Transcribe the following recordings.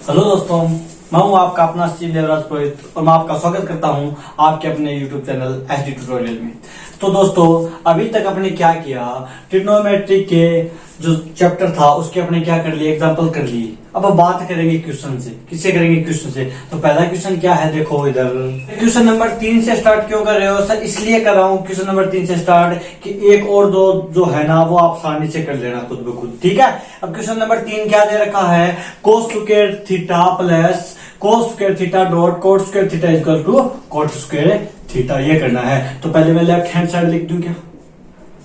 Hello दोस्तों, मैं हूं आपका अपना स्टीव देवराज पुरोहित और मैं आपका स्वागत करता हूं आपके अपने यूट्यूब चैनल एचडी ट्यूटोरियल में। तो दोस्तों, अभी तक अपने क्या किया, ट्रिग्नोमेट्री के जो चैप्टर था उसके अपने क्या कर लिए, एग्जांपल कर लिए। अब बात करेंगे क्वेश्चन से। किससे करेंगे? क्वेश्चन से। तो पहला क्वेश्चन क्या है, देखो इधर। क्वेश्चन नंबर 3 से स्टार्ट क्यों कर रहे हो सर? इसलिए कर रहा हूँ क्वेश्चन नंबर 3 से स्टार्ट कि एक और दो जो है ना वो आप आसानी से कर लेना खुद ब खुद, ठीक है। अब क्वेश्चन नंबर 3 क्या दे रखा है, cos square theta plus cos square theta dot cot square theta equal to cot square theta, ये करना है। तो पहले मैं लेफ्ट हैंड साइड लिख दूं, क्या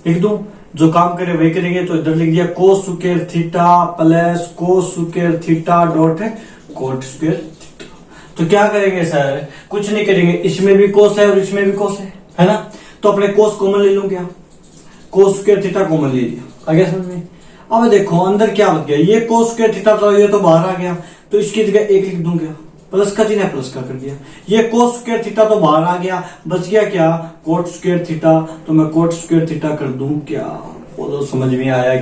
लिख दूं? जो काम करे वही करेंगे। तो इधर लिख दिया कोस square theta plus cos square theta dot cot square theta. तो क्या करेंगे सर? कुछ नहीं करेंगे, इसमें भी कोस है और इसमें भी कोस है ना। तो अपने कोस कॉमन ले लूं, क्या कोस स्क्वायर थीटा कॉमन ले लिया। आ गया समझ में? अब देखो अंदर क्या बच गया, ये कोस स्क्वायर थीटा तो ये तो बाहर आ गया, तो इसकी जगह एक लिख दूं, क्या प्लस का चिन्ह प्लस का कर दिया। ये कोस स्क्वायर थीटा तो बाहर आ गया, बच गया क्या कोट स्क्वायर थीटा। तो मैं कोट स्क्वायर थीटा कर दूं, क्या बोलो समझ में आया?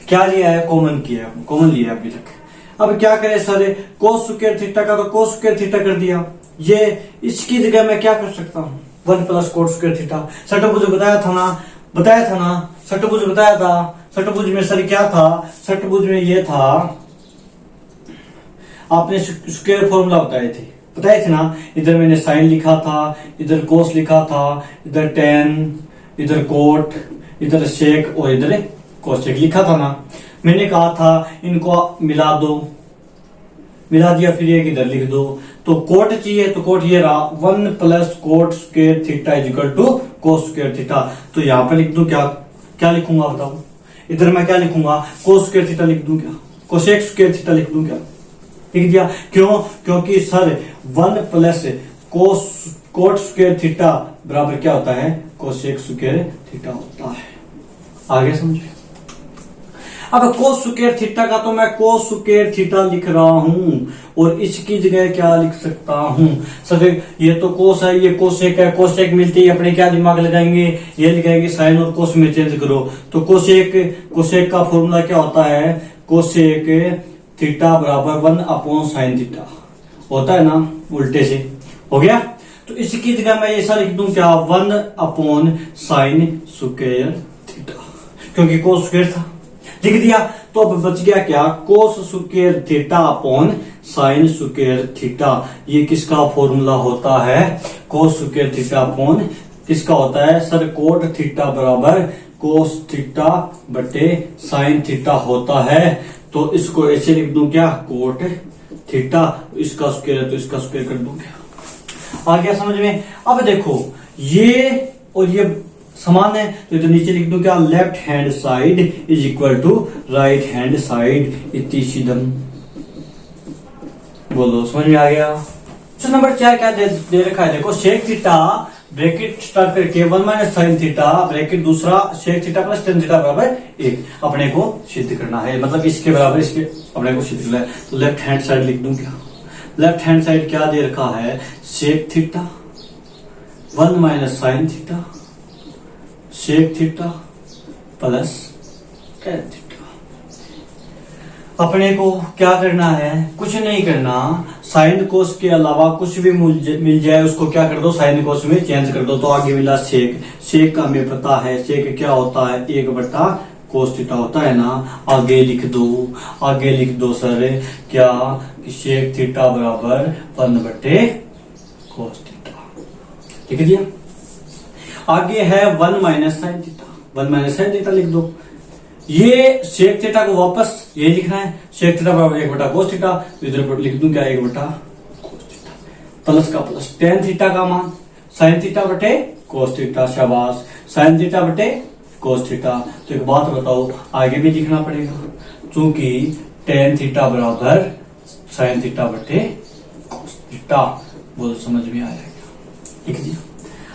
क्या लिया है? कॉमन किया, कॉमन लिया अभी तक। अब क्या करें सर, कोस स्क्वायर थीटा का तो कोस स्क्वायर थीटा कर दिया। ये इसकी जगह मैं क्या कर सकता हूँ, 1 प्लस कोट स्क्वायर थीटा। सटभुज बताया था ना, सटभुज बताया था। सटभुज में सर क्या था, सटभुज में ये था, आपने स्क्वायर फॉर्मूला बताए थे ना। इधर मैंने साइन लिखा था, इधर कोस लिखा था, इधर टेन, इधर कोट, इधर सेक और इधर कोसेक लिखा था ना। मैंने कहा था इनको मिला दो, मिला दिया, फिर एक इधर लिख दो। तो कोट चाहिए तो कोट ये रहा, 1 plus cot square theta equal to cos square theta. तो यहाँ पे लिख दूं, क्या लिखूंगा बताओ? इधर मैं क्या लिखूंगा, कोस स्क्वायर थीटा लिख दूं, क्या कोसेक स्क्वायर थीटा लिख दूं, क्या लिख दिया। क्यों? क्योंकि sir 1 plus cot square theta बराबर क्या होता है, कोसेक स्क्वायर थीटा होता है। आगे समझे? अब कोस स्क्वायर थीटा का तो मैं कोस स्क्वायर थीटा लिख रहा हूं और इसकी जगह क्या लिख सकता हूं सर? ये तो कोस है, ये कोसेक है। कोसेक मिलते ही अपने क्या दिमाग लगाएंगे, ये लिखाएंगे साइन और कोस में चेंज करो। तो कोसेक का फॉर्मूला क्या होता है, कोसेक थीटा बराबर 1 अपॉन साइन थीटा होता है ना, उल्टे से हो गया। तो इसकी जगह मैं ऐसा लिख दूं, क्या 1 अपॉन साइन स्क्वायर थीटा, क्योंकि कोस स्क्वायर था, लिख दिया। तो अब बच गया क्या, कोस square theta upon sine square theta. ये किसका फॉर्मूला होता है, कोस स्क्वायर थीटा अपॉन किसका होता है सर, कोट थीटा बराबर कोस थीटा बटे साइन थीटा होता है। तो इसको ऐसे लिख दूं, क्या कोट थीटा, इसका स्क्वायर है तो इसका स्क्वायर कर दूं, क्या आ गया समझ में? अब देखो ये और ये समान है तो इधर नीचे लिख दूं, क्या left hand side is equal to right hand side इति सीधम। बोलो समझ में आ गया? क्वेश्चन नंबर 4 क्या दे रखा है, देखो सेक थीटा ब्रैकेट स्टार्ट करके 1 माइनस साइन थीटा ब्रैकेट दूसरा sec theta plus tan theta बराबर 1 अपने को सिद्ध करना है, मतलब इसके बराबर इसके अपने को सिद्ध करना है। तो लेफ्ट हैंड साइड लिख दूं, क्या लेफ्ट हैंड साइड क्या दे रखा है, sec theta 1 minus sine theta sec theta plus tan theta. अपने को क्या करना है, कुछ नहीं करना, साइन कोस के अलावा कुछ भी मिल जाए उसको क्या कर दो, साइन कोस में चेंज कर दो। तो आगे मिला सेक का हमें पता है, सेक क्या होता है, 1 बटा कोस थीटा होता है ना। आगे लिख दो सर क्या, सेक थीटा बराबर 1 बटे कोस थीटा, लिख दिया। आगे है 1 minus sine theta, 1 minus sine theta लिख दो। ये सेक थीटा को वापस ये लिखना है, सेक थीटा बराबर 1 बटा कोस थीटा, तो इधर लिख दूं, क्या 1 बटा कोस थीटा प्लस का प्लस टेन थीटा का मान साइन थीटा बटे कोस थीटा, शाबाश, साइन थीटा बटे कोस थीटा। तो एक बात बताओ, आगे भी लिखना पड़ेगा क्योंकि टेन थीटा बराबर साइन थीटा बटे कोस थीटा। बोल समझ में आया? लिख दिया।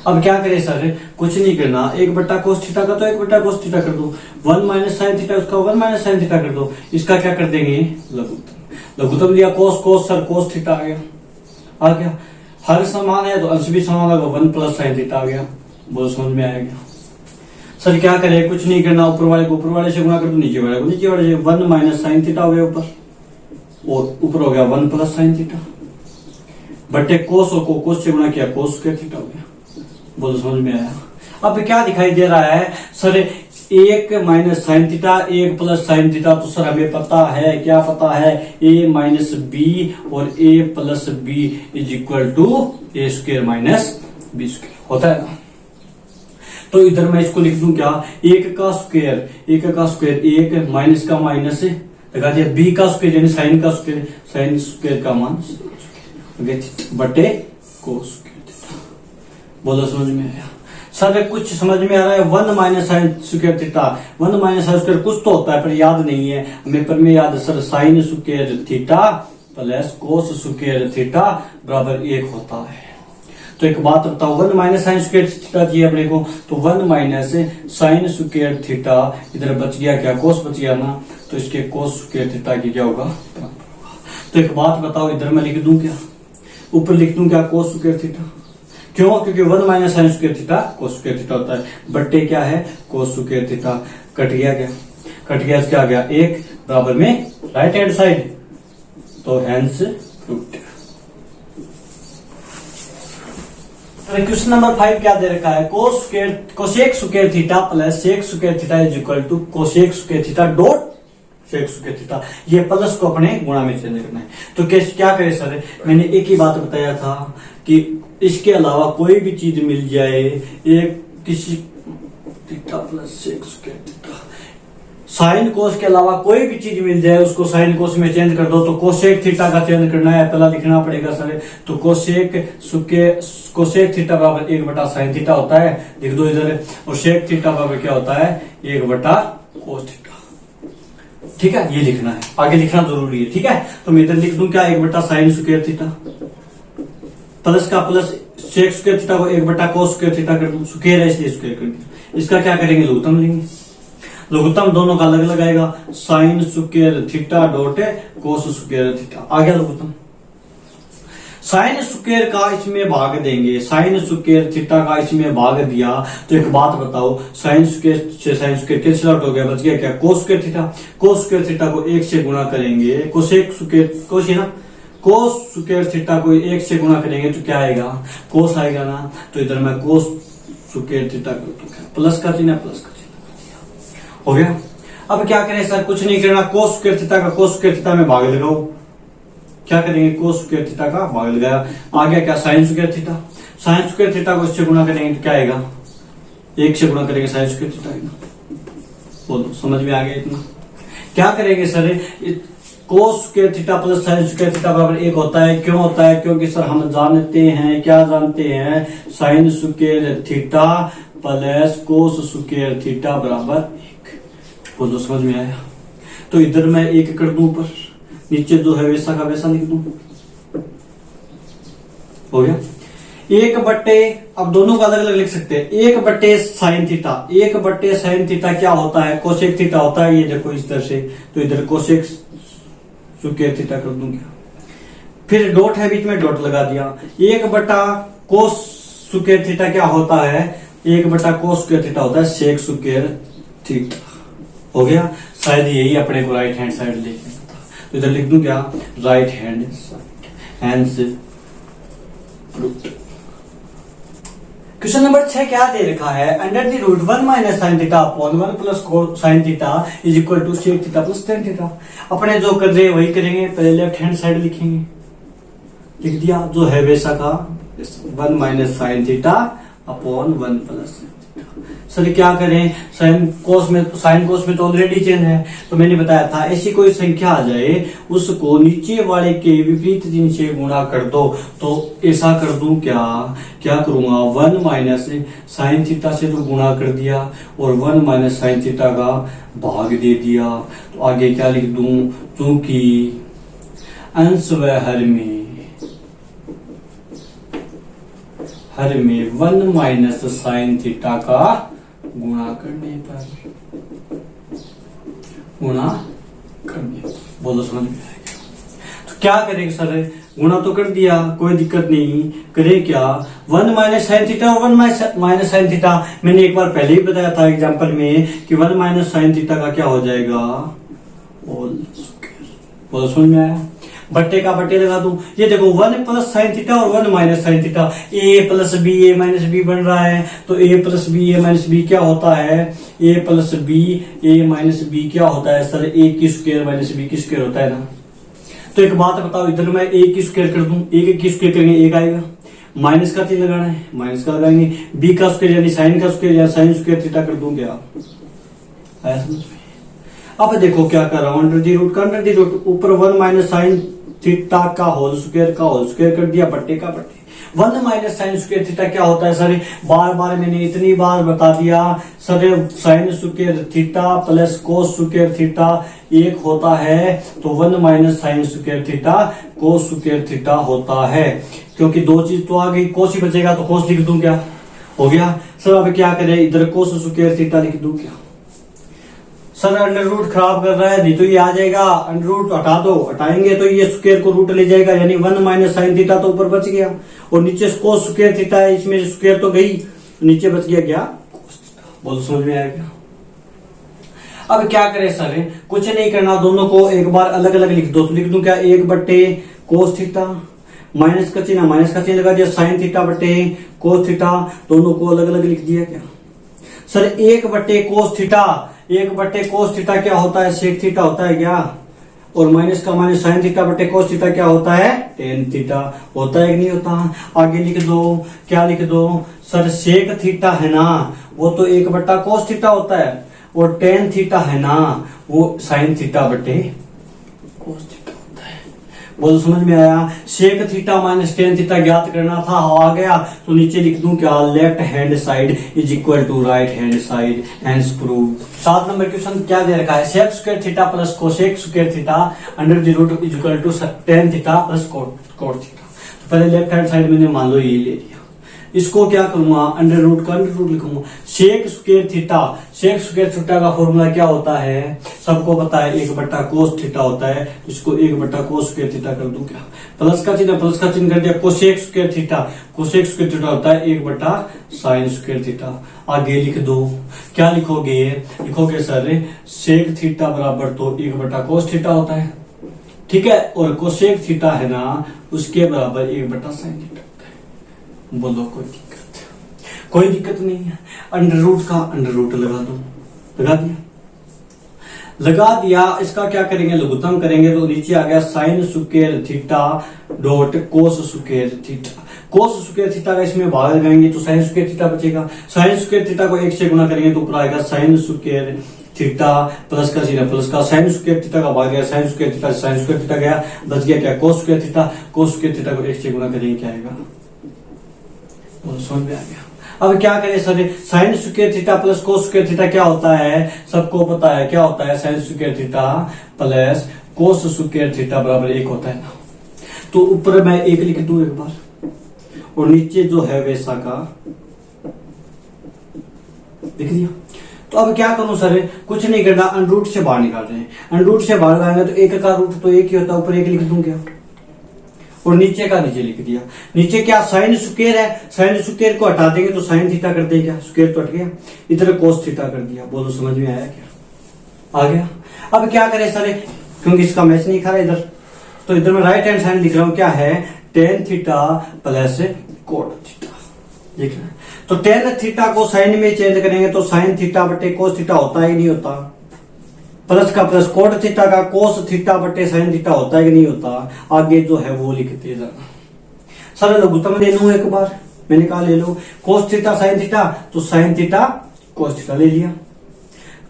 अब क्या करें सर, कुछ नहीं करना, 1 बट्टा कोस थीटा का तो 1 बट्टा कोस थीटा कर दो, 1 माइनस साइन थीटा उसका 1 माइनस साइन थीटा कर दो। इसका क्या कर देंगे, लघुत्तम लिया, कोस सर कोस थीटा आ गया। हर समान है तो अंश भी समान होगा, 1 प्लस साइन थीटा आ गया। बोल समझ में आएगा? सर क्या करें, कुछ नहीं करना, ऊपर वाले को ऊपर वाले से गुणा कर दो, नीचे वाले को नीचे वाले से, 1 माइनस साइन थीटा हो गया ऊपर, और ऊपर हो गया 1 प्लस साइन थीटा बटे कोस और कोस से गुणा किया कोस स्क्वायर थीटा हो गया। बोलो समझ में आया। अब क्या दिखाई दे रहा है sir, 1 minus sine theta 1 plus sine theta, तो सर हमें पता है, क्या पता है, a माइनस बी और a plus B is equal to A square minus B square होता है ना। तो इधर मैं इसको लिख दूं क्या, 1 का स्क्वायर 1 माइनस का माइनस लगा दिया, b का स्क्वायर यानी साइन स्क्वायर का मान बटे कोस स्क्वायर थीटा। बोलो समझ में आया। सर कुछ समझ में आ रहा है, 1 minus sign square theta 1 minus sine square कुछ तो होता है पर याद नहीं है हमें, पर में याद है sir sign square theta plus cos square theta बराबर 1 होता है। तो एक बात बताओ, 1 माइनस साइन स्क्वायर थीटा चाहिए अपने को, तो 1 माइनस साइन स्क्वायर थीटा, इधर बच गया क्या, कोस बच गया ना, तो इसके कोस स्क्वायर थीटा की क्या होगा। तो एक बात बताओ, इधर मैं लिख दूं क्या, ऊपर लिख दूं क्या, कोस स्क्वायर थीटा, क्यों, क्योंकि 1 minus sign square theta cos square theta होता है, बट्टे क्या है कोस स्क्वायर थीटा, कट गया क्या, क्या आ गया 1 बराबर में राइट हैंड साइड, तो हेंस प्रूव्ड। क्वेश्चन नंबर 5 क्या दे रखा है, cosec square theta plus sec square theta is equal to cosec square theta dot sec square theta. ये प्लस को अपने गुणा में चेंज करना है। तो क्या करें सर, मैंने एक ही बात बताया था कि इसके अलावा कोई भी चीज मिल जाए, एक किसी theta plus sec square theta, sine cos के अलावा कोई भी चीज मिल जाए उसको साइन कोस में चेंज कर दो, तो कोसेक थीटा का चेंज करना है, पहला लिखना पड़ेगा सर। तो कोसेक थीटा बराबर 1 बटा साइन थीटा होता है, लिख दो इधर, और सेक थीटा बराबर क्या होता है 1 बटा कोस थीटा। ठीक है, ये लिखना है, आगे लिखना जरूरी है। ठीक है, तो मैं इधर लिख दूं क्या, 1 बटा साइन स्क्वायर थीटा प्लस का प्लस सेक स्क्वायर थीटा को 1 बटा कोस स्क्वायर थीटा कर दूं, स्क्वायर है इसलिए स्क्वायर कर दिया। इसका क्या करेंगे, लघुत्तम लेंगे, लघुत्तम दोनों का अलग अलग आएगा, sine square theta dot cos square theta आ गया लघुत्तम। साइन स्क्वायर का इसमें भाग देंगे, साइन स्क्वायर थीटा का इसमें भाग दिया, तो एक बात बताओ, साइन स्क्वायर से साइन स्क्वायर कैंसिल आउट हो गया, बच गया क्या कोस स्क्वायर थीटा। कोस स्क्वायर थीटा को 1 से गुणा करेंगे, कोसेक स्क्वायर कोस ही ना, कोस स्क्वायर थीटा को 1 से गुणा करेंगे तो क्या आएगा, कोस आएगा ना। तो इधर मैं कोस स्क्वायर थीटा प्लस का चिन्ह, प्लस का चिन्ह हो गया। अब क्या करें सर, कुछ नहीं करना, कोस स्क्वायर थीटा का कोस स्क्वायर थीटा में भाग लगाओ, क्या करेंगे कोस स्क्वायर थीटा का भाग लगाया, आ गया क्या sign square theta. Sign square theta को इससे गुणा करेंगे तो क्या आएगा, 1 से गुणा करेंगे साइन स्क्वायर थीटा आएगा। बोलो समझ में आ गया इतना। क्या करेंगे सर, कोस square theta plus sign square theta बराबर 1 होता है, क्यों होता है, क्योंकि सर हम जानते हैं, क्या जानते हैं, sign square theta plus cos square theta बराबर 1। बोलो समझ में आया। तो इधर मैं 1 कर दूं, ऊपर नीचे जो है वैसा का वैसा लिख दूं, हो गया 1 बट्टे, अब दोनों को अलग अलग लिख सकते हैं, 1 बट्टे साइन थीटा, 1 बट्टे साइन थीटा क्या होता है, कोसेक थीटा होता है, ये देखो इस तरह से, तो इधर कोसेक स्क्वायर थीटा कर दूं क्या, फिर डॉट है बीच में, डॉट लगा दिया, 1 बटा कोस स्क्वायर थीटा क्या होता है, 1 बटा कोस स्क्वायर थीटा होता है सेक स्क्वायर थीटा, हो गया। शायद यही अपने को राइट हैंड साइड लिखना था, तो इधर लिख दूं क्या, right hand hands proved. Question number 6 क्या दे रखा है, under the root 1 minus sine theta upon 1 plus sine theta is equal to sec theta plus tan theta. अपने जो कर रहे हैं वही करेंगे, पहले लेफ्ट हैंड साइड लिखेंगे, लिख दिया जो है वैसा का, 1 minus sine theta upon 1 plus. Sir क्या करें, साइन कोस में तो ऑलरेडी चेंज है, तो मैंने बताया था ऐसी कोई संख्या आ जाए उसको नीचे वाले के विपरीत चिन्ह से गुणा कर दो, तो ऐसा कर दूं क्या करूंगा, 1 माइनस साइन थीटा से तो गुणा कर दिया और 1 माइनस साइन थीटा का भाग दे दिया, तो आगे क्या लिख दूं, चूंकि अंश व हर में 1 माइनस साइन थीटा का गुणा करने पर बोलो समझ में आएगा। तो क्या करेंगे सर, गुणा तो कर दिया, कोई दिक्कत नहीं, करे क्या, 1 माइनस साइन थीटा और 1 माइनस साइन थीटा, मैंने एक बार पहले ही बताया था एग्जांपल में कि 1 माइनस साइन थीटा का क्या हो जाएगा होल स्क्वायर। बोलो समझ में आया। बट्टे का बट्टे लगा दूं, ये देखो 1 प्लस साइन थीटा और 1 माइनस साइन थीटा, ए प्लस बी ए माइनस बी बन रहा है। तो ए प्लस बी ए माइनस बी क्या होता है, ए प्लस बी ए माइनस बी क्या होता है सर, ए की स्क्वायर माइनस बी की स्क्वायर होता है ना। तो एक बात बताओ, इधर मैं ए की स्क्वायर कर दूं, ए की स्क्वायर करेंगे एक आएगा, माइनस का चिन्ह लगाना है माइनस का लगाएंगे, बी का स्क्वायर यानी साइन का स्क्वायर या साइन स्क्वायर थीटा कर दूं क्या, आया समझ में। अब देखो क्या कर रहा हूं, अंडर दी रूट ऊपर 1 माइनस साइन थीटा का होल स्क्वायर कर दिया, बट्टे का बट्टे। 1 माइनस साइन स्क्वायर थीटा क्या होता है सर, बार बार मैंने इतनी बार बता दिया sir, sign square theta plus cos square theta एक होता है, तो 1 minus sign square theta cos square theta होता है। क्योंकि दो चीज तो आ गई, कोस ही बचेगा तो कोस लिख दूं क्या, हो गया सर। अब क्या करें, इधर कोस स्क्वायर थीटा लिख दूं क्या सर, अंडर रूट खराब कर रहा है, नहीं तो ये आ जाएगा, अंडर रूट हटा दो, हटाएंगे तो ये स्क्वायर को रूट ले जाएगा, यानी 1 माइनस साइन थीटा तो ऊपर बच गया, और नीचे कोस स्क्वायर थीटा है, इसमें स्क्वायर तो गई, नीचे बच गया क्या, बोलो समझ में आया क्या। अब क्या करें सर, कुछ नहीं करना, दोनों को एक बार अलग अलग लिख दो, तो लिख दूं क्या, 1 बट्टे कोस थीटा, माइनस का चिन्ह लगा दिया, साइन थीटा बट्टे कोस थीटा, दोनों को अलग अलग लिख दिया क्या सर। 1 बट्टे कोस थीटा क्या होता है, सेक थीटा होता है क्या, और माइनस का माइनस साइन थीटा बट्टे कोस थीटा क्या होता है, टेन थीटा होता है कि नहीं होता। आगे लिख दो, क्या लिख दो सर, सेक थीटा है ना, वो तो 1 बट्टा कोस थीटा होता है, और टेन थीटा है ना, वो साइन थीटा बट्टे कोस थीटा होता है। बोलो समझ में आया। Sec theta minus tan theta ज्ञात करना था, आ गया, तो नीचे लिख दूं क्या, left hand side is equal to right hand side, hence prove. 7 नंबर क्वेश्चन क्या दे रखा है, sec square theta plus cosec square theta under the root is equal to tan theta plus cot theta. तो पहले लेफ्ट हैंड साइड मैंने मान लो ये ले लिया, इसको क्या करूंगा, अंडर रूट लिखूंगा, सेक स्क्वायर थीटा का फॉर्मूला क्या होता है, सबको पता है, 1 बट्टा कोस थीटा होता है, इसको 1 बट्टा कोस स्क्वायर थीटा कर दूं क्या, प्लस का चिन्ह कर दिया, कोसेक स्क्वायर थीटा होता है 1 बट्टा साइन स्क्वायर थीटा। आगे लिख दो, क्या लिखोगे सर, सेक थीटा बराबर तो 1 बट्टा कोस थीटा होता है, ठीक है, और कोसेक थीटा है ना, उसके बराबर 1 बट्टा साइन थीटा। बोलो कोई दिक्कत नहीं है। अंडर रूट लगा दिया, इसका क्या करेंगे, लघुत्तम करेंगे, तो नीचे आ गया sign square theta dot cos square theta का इसमें भाग लगाएंगे तो साइन स्क्वायर थीटा बचेगा, साइन स्क्वायर थीटा को 1 से गुना करेंगे तो ऊपर आएगा साइन स्क्वायर थीटा प्लस का चिन्ह प्लस का, साइन स्क्वायर थीटा का भाग गया, साइन स्क्वायर थीटा गया, बच गया क्या, कोस स्क्वायर थीटा को 1 से गुना करेंगे क्या आएगा, समझ में आ गया। अब क्या करें sir, sign square theta plus cos square theta क्या होता है, सबको पता है क्या होता है, sign square theta plus cos square theta बराबर 1 होता है ना। तो ऊपर मैं 1 लिख दूं एक बार, और नीचे जो है वैसा का लिख दिया। तो अब क्या करूं सर, कुछ नहीं करना, अंडरूट से बाहर निकाल रहे हैं, अंडरूट से बाहर लाएंगे तो 1 का रूट तो 1 ही होता है, ऊपर 1 लिख दूं क्या, और नीचे का नीचे लिख दिया। नीचे क्या, साइन स्क्वायर है, साइन स्क्वायर को हटा देंगे तो साइन थीटा कर देगा, स्क्वायर तो हट गया, इधर कोस थीटा कर दिया। बोलो समझ में आया क्या, आ गया। अब क्या करें सर, क्योंकि इसका मैच नहीं खा रहा इधर, तो इधर मैं राइट हैंड साइड लिख रहा हूं, क्या है, ten theta plus cot theta लिख रहा है। तो टेन थीटा को साइन में चेंज करेंगे तो साइन थीटा बटे कोस थीटा होता है कि नहीं होता, प्लस का प्लस कोट थीटा का कोस थीटा बटे साइन थीटा होता है कि नहीं होता। आगे जो है वो लिखते जाना। सर लघुत्तम ले लूं एक बार, मैंने कहा ले लो, कोस थीटा साइन थीटा, तो साइन थीटा कोस थीटा ले लिया,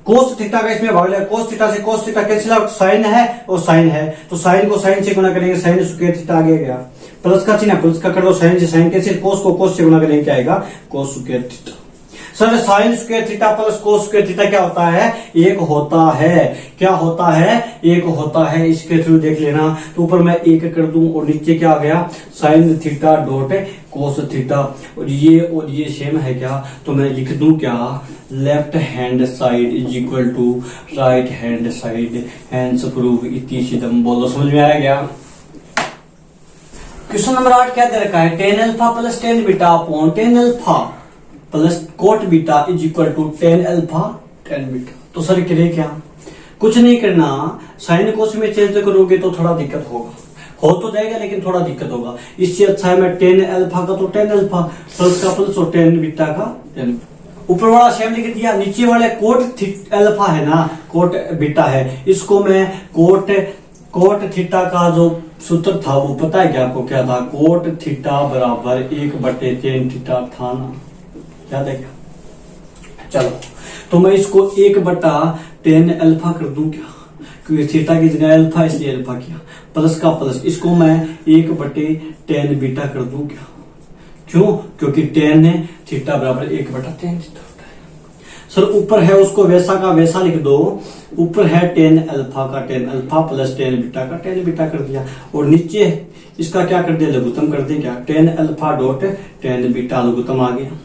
कोस थीटा का इसमें भाग लिया, कोस थीटा से cos theta cancel out, sine है और साइन है, तो साइन को साइन से गुना करेंगे, साइन स्क्वायर थीटा आगे गया, प्लस का चिन्ह प्लस का कर दो, साइन से साइन कैंसिल, कोस को कोस से गुना करेंगे क्या आएगा, कोस square theta. Sir sign square theta plus cos square theta क्या होता है, 1 होता है, क्या होता है, 1 होता है, इसके थ्रू देख लेना। तो ऊपर मैं 1 कर दूं और नीचे क्या आ गया, sine theta dot cos theta, और ये सेम है क्या, तो मैं लिख दूं क्या, left hand side is equal to right hand side, hence prove इति सिद्धम। बोलो समझ में आया क्या। क्वेश्चन नंबर 8 क्या दे रखा है, tan alpha plus tan beta upon tan alpha plus cot beta is equal to tan alpha tan beta. तो सर करे क्या, कुछ नहीं करना, साइन कोस में चेंज करोगे तो थोड़ा दिक्कत होगा, हो तो जाएगा लेकिन थोड़ा दिक्कत होगा। इससे अच्छा है मैं टेन अल्फा का तो टेन अल्फा प्लस का प्लस और टेन बीटा का टेन। ऊपर वाला सेम लिख दिया, नीचे वाले कोट अल्फा है ना, कोट बीटा है, इसको मैं कोट थीटा का जो सूत्र था वो पता है क्या आपको, क्या था, कोट थीटा बराबर 1/tan थीटा था ना, याद है क्या? चलो तो मैं इसको 1/tan अल्फा कर दूं क्या, क्योंकि थीटा की जगह अल्फा इसलिए अल्फा किया, प्लस का प्लस, इसको मैं 1/tan बीटा कर दूं क्या, क्यों, क्योंकि tan है थीटा बराबर 1/tan थीटा होता है। सर ऊपर है उसको वैसा का वैसा लिख दो, ऊपर है tan अल्फा का tan alpha plus tan beta का tan बीटा कर दिया, और नीचे इसका क्या कर दिया, लघुत्तम कर दिया क्या, tan alpha dot tan beta, लघुत्तम आ गया।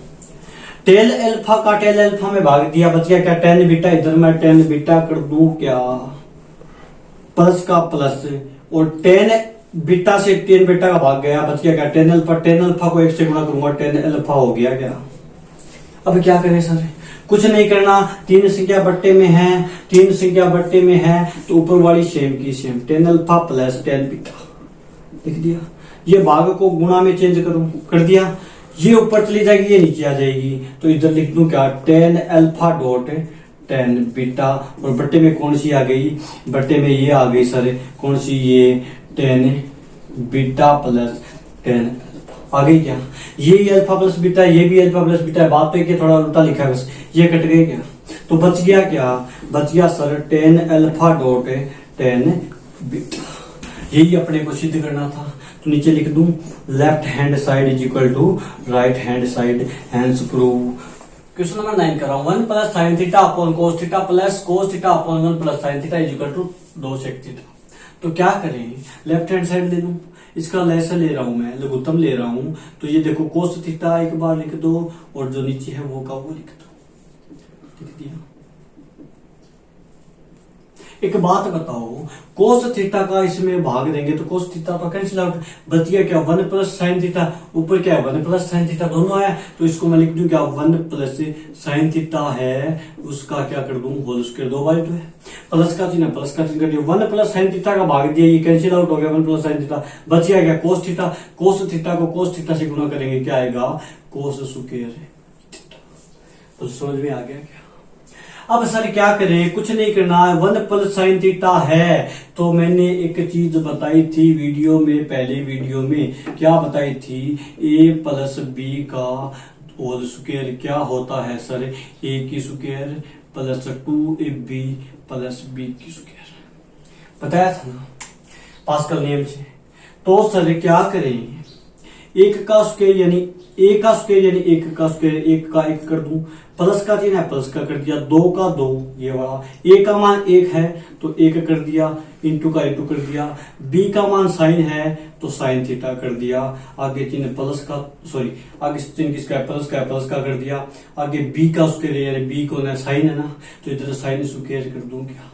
टेल अल्फा का टेल अल्फा में भाग दिया, बच गया क्या tan बीटा, इधर मैं tan बीटा कर दूं क्या, प्लस का प्लस, और tan बीटा से tan बीटा का भाग गया, बच गया क्या tan अल्फा को 1 से गुणा करूंगा tan अल्फा हो गया क्या। अब क्या करें सर, कुछ नहीं करना, तीन संख्या बट्टे में है, तीन संख्या बट्टे में है तो ऊपर वाली सेम की same, tan alpha plus tan beta लिख दिया। ये भाग को गुणा में चेंज करूं, कर दिया, ये ऊपर चली जाएगी ये नीचे आ जाएगी, तो इधर लिख दूं क्या tan alpha dot tan beta, और बट्टे में कौन सी आ गई, बट्टे में ये आ गई सर, कौन सी, ये tan बीटा प्लस tan आ गई क्या, ये अल्फा प्लस बीटा, ये भी अल्फा प्लस बीटा है, बात पे के थोड़ा उल्टा लिखा है बस, ये कट गए क्या, तो बच गया क्या, बच गया sir tan alpha dot tan beta. यही अपने को सिद्ध करना था, तो नीचे लिख दूं left hand side is equal to right hand side, hence prove. Question number 9 कर रहा हूं, 1 plus sine theta upon cos theta plus cos theta upon 1 plus sine theta is equal to 2 sec theta. तो क्या करें, left hand side ले लूं, इसका लैसा ले रहा हूं मैं, लघुत्तम ले रहा हूं, तो ये देखो कोस थीटा एक बार लिख दो, और जो नीचे है वो का वो लिख दो, लिख दिया। एक बात बताओ, कोस थीटा का इसमें भाग देंगे तो कोस थीटा तो कैंसिल आउट, बच गया क्या 1 प्लस साइन थीटा, ऊपर क्या है 1 प्लस साइन थीटा दोनों है, तो इसको मैं लिख दूं क्या 1 प्लस साइन थीटा है, उसका क्या कर दूं होल स्क्वायर 2/2 है, प्लस का चिन्ह प्लस का चिन्ह कर दिया, 1 प्लस साइन थीटा का भाग दिया, ये कैंसिल आउट हो गया 1 प्लस साइन थीटा, बच गया क्या कोस थीटा, कोस थीटा को कोस थीटा से गुणा करेंगे क्या आएगा कोस स्क्वायर थीटा। तो समझ में आ गया क्या। अब सर क्या करें, कुछ नहीं करना है, 1 प्लस साइन थीटा है, तो मैंने एक चीज बताई थी वीडियो में, पहले वीडियो में क्या बताई थी, a प्लस बी का होल स्क्वायर क्या होता है सर, a की square plus 2ab plus b की स्क्वायर, बताया था ना पास्कल नियम से। तो सर क्या करें, एक का स्क्वायर यानी a का स्क्वायर यानी एक का स्क्वायर, एक का एक कर दूं, प्लस का चिन्ह है प्लस का कर दिया, 2 का 2, ये वाला a का मान 1 है तो 1 कर दिया, इंटू का इंटू कर दिया, b का मान साइन है तो साइन थीटा कर दिया, आगे चिन्ह प्लस का, सॉरी आगे चिन्ह किसका है प्लस का कर दिया, आगे b का स्क्वायर यानी b को ना साइन है ना, तो इधर साइन स्क्वायर कर दूं क्या,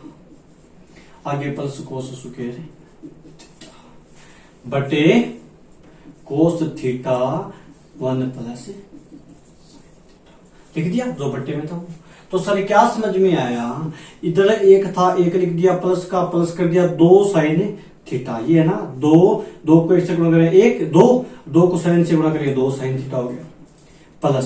आगे प्लस कोस स्क्वायर बटे कोस थीटा 1 प्लस लिख दिया, 2 बट्टे में था। तो सर क्या समझ में आया, इधर एक था, एक लिख दिया, प्लस का प्लस कर दिया, 2 साइन थीटा, ये है ना 2 को 1 से गुणा करें 1, 2 को साइन से गुणा करेंगे 2 साइन थीटा हो गया, plus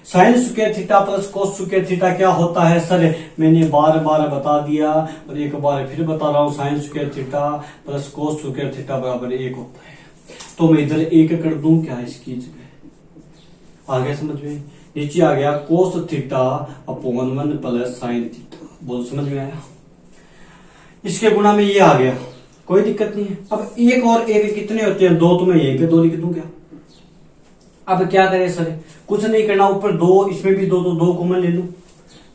sign square theta plus cos square theta क्या होता है सर, मैंने बार बार बता दिया और एक बार फिर बता रहा हूं, sine square theta plus cos square theta बराबर 1 होता है। तो मैं इधर 1 कर दूं क्या इसकी जगह, आ गया समझ में, नीचे आ गया कोस theta upon 1 plus sine theta, बोल समझ में आया, इसके गुणा में ये आ गया, कोई दिक्कत नहीं है। अब 1 और 1 कितने होते हैं 2, तो मैं यहीं पे 2 लिख दूं क्या। अब क्या करें सर, कुछ नहीं करना, ऊपर 2 इसमें भी 2, तो 2 कॉमन ले लूं,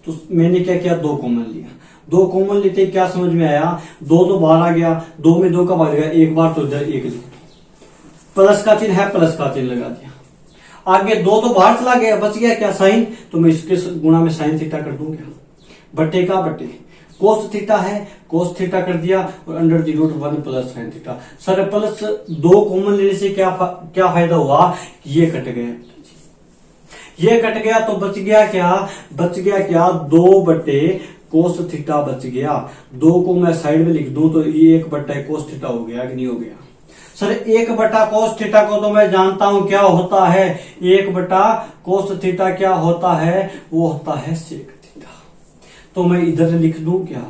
तो मैंने क्या किया 2 कॉमन लिया, 2 कॉमन लेते क्या समझ में आया, 2 तो बाहर आ गया, 2 में 2 का भाग गया एक बार, तो इधर 1 लिख दो, प्लस का चिन्ह है प्लस का चिन्ह लगा दिया, आगे 2 तो बाहर चला गया, बच गया क्या साइन, तो मैं इसके गुणा में साइन थीटा कर दूं क्या, बट्टे का बट्टे, कोस थीटा है कोस थीटा कर दिया, और under the root 1 plus sine theta. Sir plus 2 common लेने से क्या फायदा हुआ, ये कट गया, ये कट गया तो बच गया क्या 2 बट्टे कोस थीटा बच गया, 2 को मैं साइड में लिख दूं तो ये 1 बट्टा कोस थीटा हो गया कि नहीं हो गया। सर 1 बटा कोस थीटा को तो मैं जानता हूं क्या होता है, 1 बटा कोस थीटा क्या होता है, वो होता है सेक थीटा। तो मैं इधर लिख दूं क्या,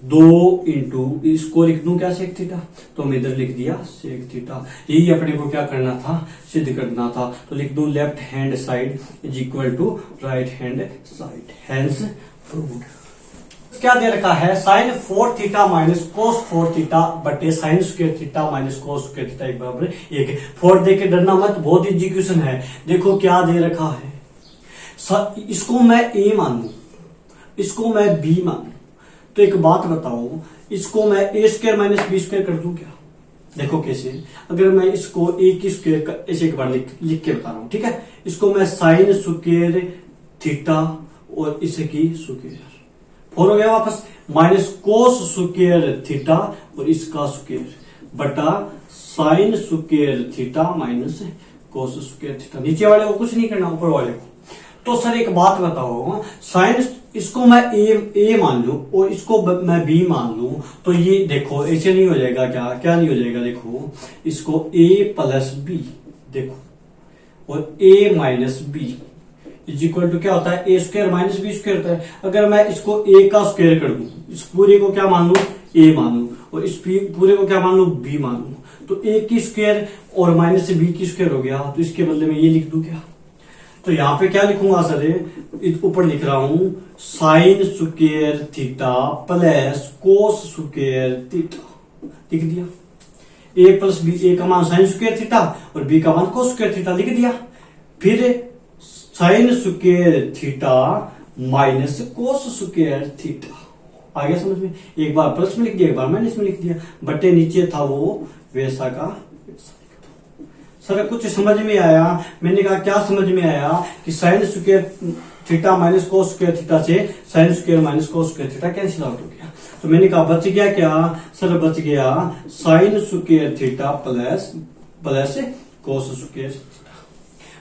2 इंटू इसको लिख दूं क्या सेक थीटा, तो मैं इधर लिख दिया सेक थीटा। यही अपने को क्या करना था, सिद्ध करना था। तो लिख दूं left hand side is equal to right hand side, hence proved. क्या दे रखा है, sine 4 theta minus cos 4 theta बटे sine square theta minus cos square theta एक बराबर 1 है। 4 दे के डरना मत, बहुत इजी क्वेश्चन है। देखो क्या दे रखा है, इसको मैं ए मानू, इसको मैं बी मानू, तो एक बात बताओ, इसको मैं ए स्क्वायर माइनस बी स्क्वायर कर दूं क्या? देखो कैसे, अगर मैं इसको ए की स्क्वायर ऐसे एक बार लिख के बता रहा हूं, ठीक है। इसको मैं साइन स्क्वायर थीटा और इसकी स्क्वायर 4 हो गया वापस, माइनस कोस स्क्वायर थीटा और इसका स्क्वायर बटा sign square theta minus cos square theta. नीचे वाले को कुछ नहीं करना, ऊपर वाले को। तो सर एक बात बताओ, साइन इसको मैं ए मान लू और इसको मैं बी मान लू, तो ये देखो ऐसे नहीं हो जाएगा क्या, क्या नहीं हो जाएगा, देखो इसको a प्लस बी, देखो और a minus B is equal to क्या होता है, A square minus B square होता है। अगर मैं इसको a का स्क्वायर कर दूं, इस पूरे को क्या मान लू, a मान लू, और इस पूरे को क्या मान लू, b मान लू, तो a की स्क्वायर और माइनस b की स्क्वायर हो गया। तो इसके बदले में ये लिख दूं क्या, तो यहां पे क्या लिखूंगा सर, ऊपर लिख रहा हूं sine square theta plus cos square theta, लिख दिया। a प्लस बी, ए का मान साइन स्क्वायर थीटा और बी का मान कोस स्क्वायर थीटा, लिख दिया। फिर sine square theta minus cos square theta, आ गया समझ में। एक बार प्लस में लिख दिया, एक बार माइनस में लिख दिया, बटे नीचे था वो वैसा का वैसा। सर कुछ समझ में आया? मैंने कहा क्या समझ में आया कि sine square theta minus cos square theta से sine square minus cos square theta cancel out हो गया। तो मैंने कहा बच गया क्या, सर बच गया sign square theta plus cos square theta,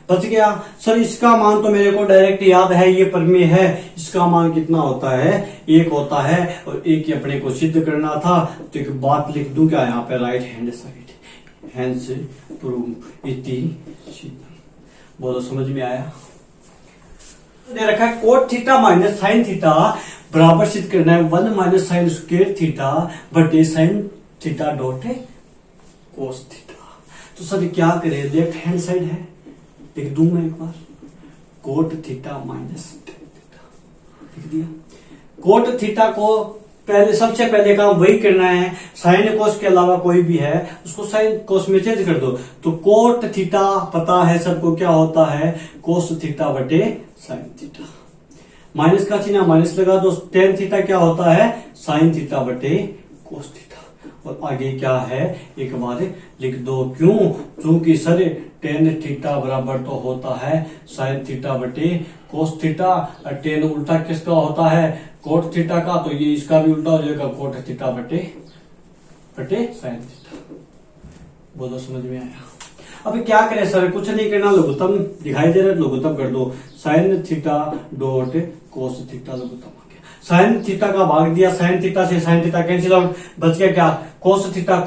बच गया। सर इसका मान तो मेरे को डायरेक्ट याद है, ये प्रमेय है, इसका मान कितना होता है, 1 होता है, और 1 ही अपने को सिद्ध करना था। तो एक बात लिख दूं क्या यहाँ पे, right hand side, hence prove इति सिद्धम। बोलो समझ में आया? दे रखा है cot theta minus sine theta बराबर सिद्ध करना है 1 माइनस साइन स्क्वायर थीटा बटे sign theta dot cos theta. तो सर क्या करें, लेफ्ट हैंड साइड है, लिख दूं मैं एक बार, कोट थीटा माइनस थीटा, लिख दिया। कोट थीटा को पहले सबसे पहले काम वही करना है, साइन कोस के अलावा कोई भी है उसको साइन कोस में चेंज कर दो। तो कोट थीटा पता है सबको क्या होता है, कोस थीटा बटे साइन थीटा, माइनस का चिन्ह माइनस लगा दो। टेन थीटा क्या होता है, साइन थीटा बटे कोस थीटा, और आगे क्या है एक बार लिख दो। क्यों, क्योंकि सर टेन थीटा बराबर तो होता है साइन थीटा बटे कोस थीटा, और टेन उल्टा किसका होता है, कोट थीटा का, तो ये इसका भी उल्टा हो जाएगा, कोट थीटा बटे साइन थीटा। बोलो समझ में आया? अब क्या करें सर, कुछ नहीं करना, लघुत्तम दिखाई दे रहा है, लघुत्तम कर दो, sine theta dot cos theta, लघुत्तम आ गया। साइन थीटा का भाग दिया, साइन थीटा से साइन थीटा कैंसिल आउट, बच गया क्या, कोस थीटा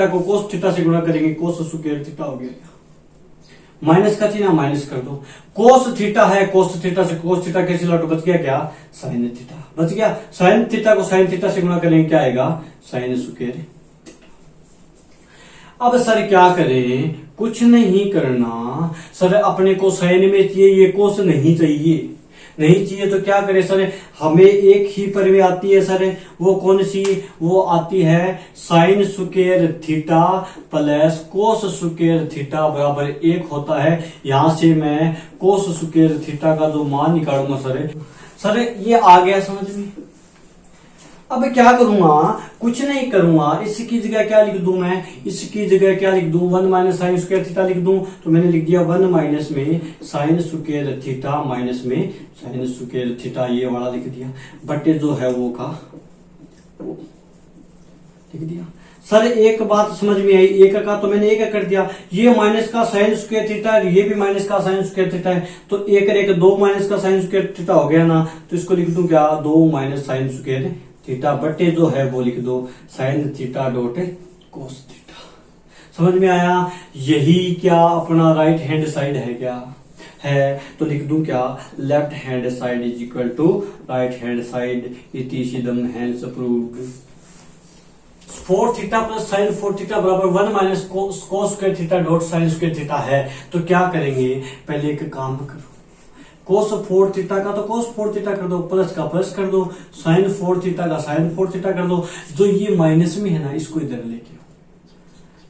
को कोस थीटा से गुणा करेंगे, कोस स्क्वायर थीटा हो गया। माइनस का चिन्ह माइनस कर दो, कोस थीटा है, कोस थीटा से कोस थीटा कैंसिल आउट, बच गया क्या, साइन थीटा बच गया। साइन थीटा को साइन थीटा से गुणा करेंगे, क्या आएगा, साइन स्क्वायर। अब सर क्या करें, कुछ नहीं करना सर, अपने को साइन में चाहिए, ये कोस नहीं चाहिए, नहीं चाहिए तो क्या करें सर, हमें एक ही प्रमेय आती है सर, वो कौन सी, वो आती है sign square theta plus cos square theta बराबर 1 होता है। यहां से मैं कोस स्क्वायर थीटा का जो मान निकालूंगा सर ये आ गया समझ में। अब क्या करूंगा, कुछ नहीं करूंगा, इसकी जगह क्या लिख दूं मैं, इसकी जगह क्या लिख दूं, 1 माइनस साइन स्क्वायर थीटा लिख दूं। तो मैंने लिख दिया 1 माइनस में साइन स्क्वायर थीटा माइनस में साइन स्क्वायर थीटा, ये वाला लिख दिया, बटे जो है वो का वो लिख दिया। सर एक बात समझ में आई, एक का तो मैंने एक कर दिया, ये माइनस का साइन स्क्वायर थीटा, ये भी माइनस का साइन स्क्वायर थीटा है, तो एक और एक 2 माइनस का साइन स्क्वायर थीटा हो गया ना। तो इसको लिख दूं क्या, 2 माइनस साइन स्क्वायर थीटा बटे जो है वो लिख दो sine theta dot cos theta. समझ में आया? यही क्या अपना राइट हैंड साइड है क्या है? तो लिख दूं क्या, left hand side is equal to right hand side, it इदम hence proved. 4 theta plus sine 4 theta बराबर 1 minus cos square theta dot sine square theta है। तो क्या करेंगे, पहले एक काम करो, कोस 4 थीटा का तो कोस 4 थीटा कर दो, प्लस का प्लस कर दो, साइन 4 थीटा का साइन 4 थीटा कर दो। जो ये माइनस में है ना, इसको इधर लेके आओ,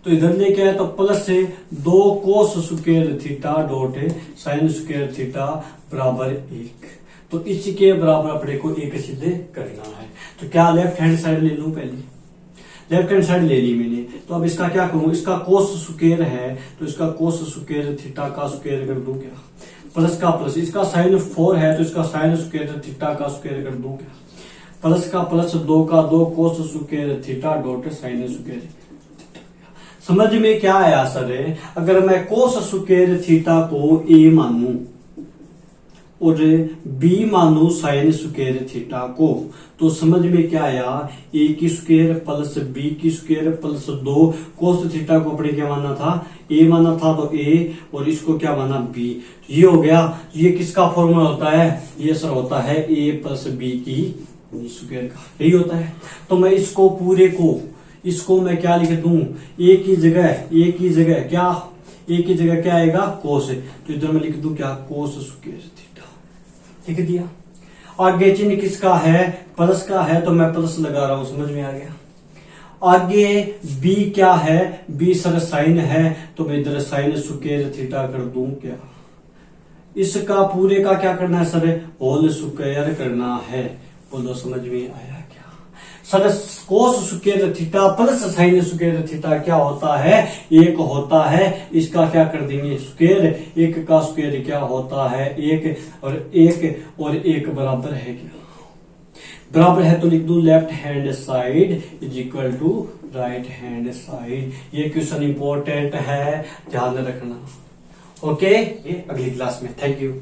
तो इधर लेके आए तो प्लस से 2 कोस square theta dot sine square theta बराबर 1। तो इसके बराबर अपने को एक सीधे करना है। तो क्या लेफ्ट हैंड साइड ले लूं, पहले लेफ्ट हैंड साइड ले ली मैंने। तो अब इसका क्या करूं, इसका कोस स्क्वायर है तो इसका कोस स्क्वायर थीटा का स्क्वायर कर दूं क्या, प्लस का प्लस, इसका साइन 4 है तो इसका साइन स्क्वायर थीटा का स्क्वायर कर दूं क्या, प्लस का प्लस 2 का 2 कोस square theta dot sine square. समझ में क्या आया सर? अगर मैं कोस स्क्वायर थीटा को ए मानूं और बी मानू साइन स्क्वायर थीटा को, तो समझ में क्या आया, ए की स्क्वायर प्लस बी की स्क्वायर प्लस 2 कोस थीटा को अपने क्या माना था, ए माना था, तो ए और इसको क्या माना, बी। ये हो गया। ये किसका फॉर्मूला होता है, ये सर होता है ए प्लस बी की स्क्वायर का, यही होता है। तो मैं इसको पूरे को, इसको मैं क्या लिख दूं, ए की जगह क्या, ए की जगह क्या आएगा, कोस। तो इधर मैं लिख दूं क्या, कोस स्क्वायर थीटा, लिख दिया। आगे चिन्ह किसका है, प्लस का है, तो मैं प्लस लगा रहा हूं, समझ में आ गया। आगे बी क्या है, बी सर साइन है, तो मैं इधर साइन स्क्वायर थीटा कर दूं क्या, इसका पूरे का क्या करना है सर, होल स्क्वायर करना है। बोलो समझ में आया क्या सर? कोस square theta plus sign square theta क्या होता है, एक होता है। इसका क्या कर देंगे, स्क्वायर, एक का स्क्वायर क्या होता है, एक और एक बराबर है क्या, बराबर है। तो लिख दूं left hand side is equal to right hand side. ये क्वेश्चन इंपॉर्टेंट है, ध्यान रखना। ओके, ये अगली क्लास में। Thank you.